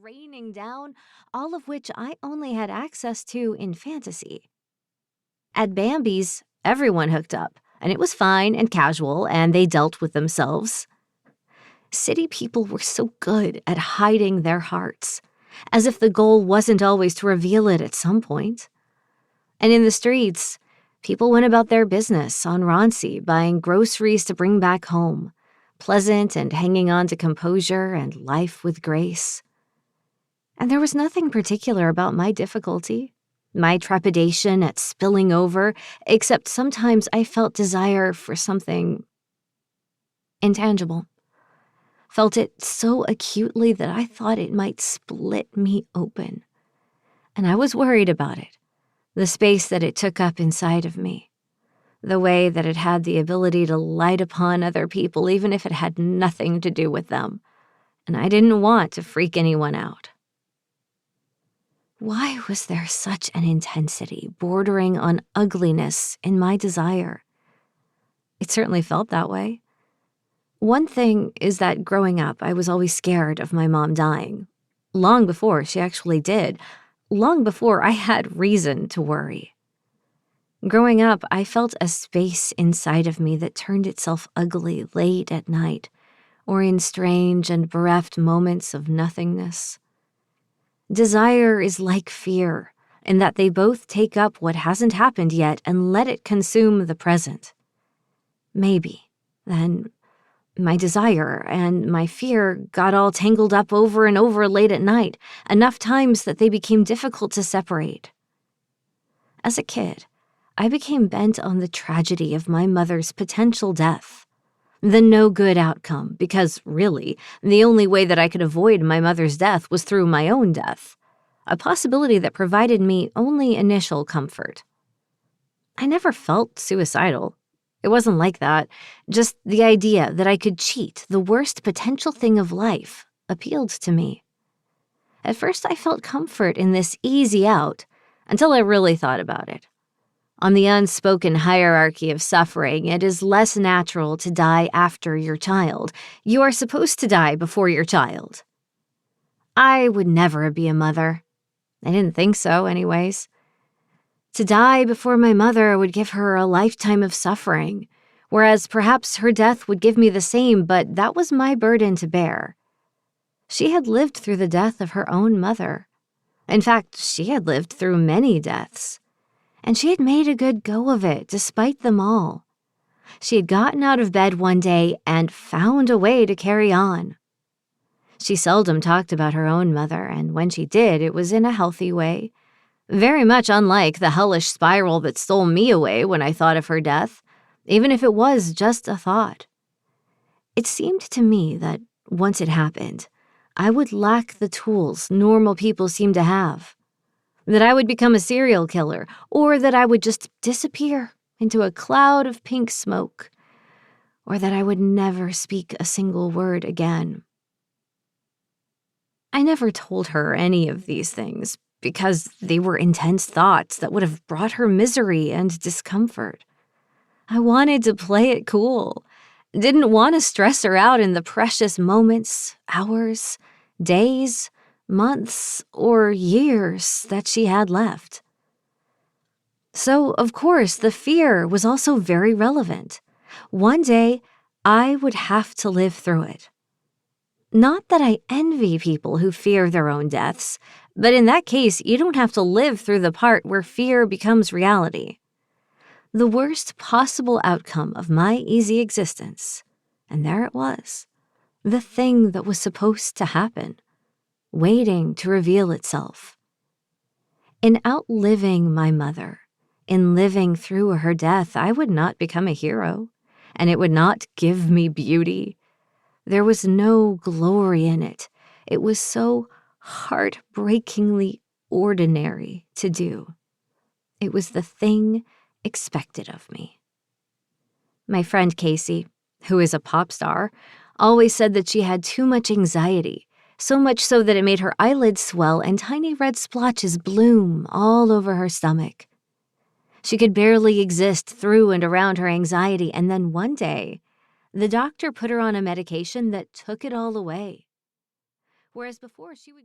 raining down, all of which I only had access to in fantasy. At Bambi's, everyone hooked up, and it was fine and casual, and they dealt with themselves. City people were so good at hiding their hearts, as if the goal wasn't always to reveal it at some point. And in the streets, people went about their business on Ronsi, buying groceries to bring back home, pleasant and hanging on to composure and life with grace. And there was nothing particular about my difficulty, my trepidation at spilling over, except sometimes I felt desire for something intangible. Felt it so acutely that I thought it might split me open. And I was worried about it, the space that it took up inside of me, the way that it had the ability to light upon other people even if it had nothing to do with them. And I didn't want to freak anyone out. Why was there such an intensity bordering on ugliness in my desire? It certainly felt that way. One thing is that growing up, I was always scared of my mom dying. Long before she actually did. Long before I had reason to worry. Growing up, I felt a space inside of me that turned itself ugly late at night, or in strange and bereft moments of nothingness. Desire is like fear, in that they both take up what hasn't happened yet and let it consume the present. Maybe, then, my desire and my fear got all tangled up over and over late at night, enough times that they became difficult to separate. As a kid, I became bent on the tragedy of my mother's potential death, the no-good outcome, because, really, the only way that I could avoid my mother's death was through my own death, a possibility that provided me only initial comfort. I never felt suicidal. It wasn't like that. Just the idea that I could cheat the worst potential thing of life appealed to me. At first, I felt comfort in this easy out until I really thought about it. On the unspoken hierarchy of suffering, it is less natural to die after your child. You are supposed to die before your child. I would never be a mother. I didn't think so, anyways. To die before my mother would give her a lifetime of suffering, whereas perhaps her death would give me the same, but that was my burden to bear. She had lived through the death of her own mother. In fact, she had lived through many deaths. And she had made a good go of it, despite them all. She had gotten out of bed one day and found a way to carry on. She seldom talked about her own mother, and when she did, it was in a healthy way. Very much unlike the hellish spiral that stole me away when I thought of her death, even if it was just a thought. It seemed to me that, once it happened, I would lack the tools normal people seem to have. That I would become a serial killer, or that I would just disappear into a cloud of pink smoke, or that I would never speak a single word again. I never told her any of these things, because they were intense thoughts that would have brought her misery and discomfort. I wanted to play it cool, didn't want to stress her out in the precious moments, hours, days, months, or years that she had left. So, of course, the fear was also very relevant. One day, I would have to live through it. Not that I envy people who fear their own deaths, but in that case, you don't have to live through the part where fear becomes reality. The worst possible outcome of my easy existence, and there it was, the thing that was supposed to happen, waiting to reveal itself. In outliving my mother, in living through her death, I would not become a hero, and it would not give me beauty. There was no glory in it. It was so heartbreakingly ordinary to do. It was the thing expected of me. My friend Casey, who is a pop star, always said that she had too much anxiety, so much so that it made her eyelids swell and tiny red splotches bloom all over her stomach. She could barely exist through and around her anxiety, and then one day, the doctor put her on a medication that took it all away. Whereas before she would go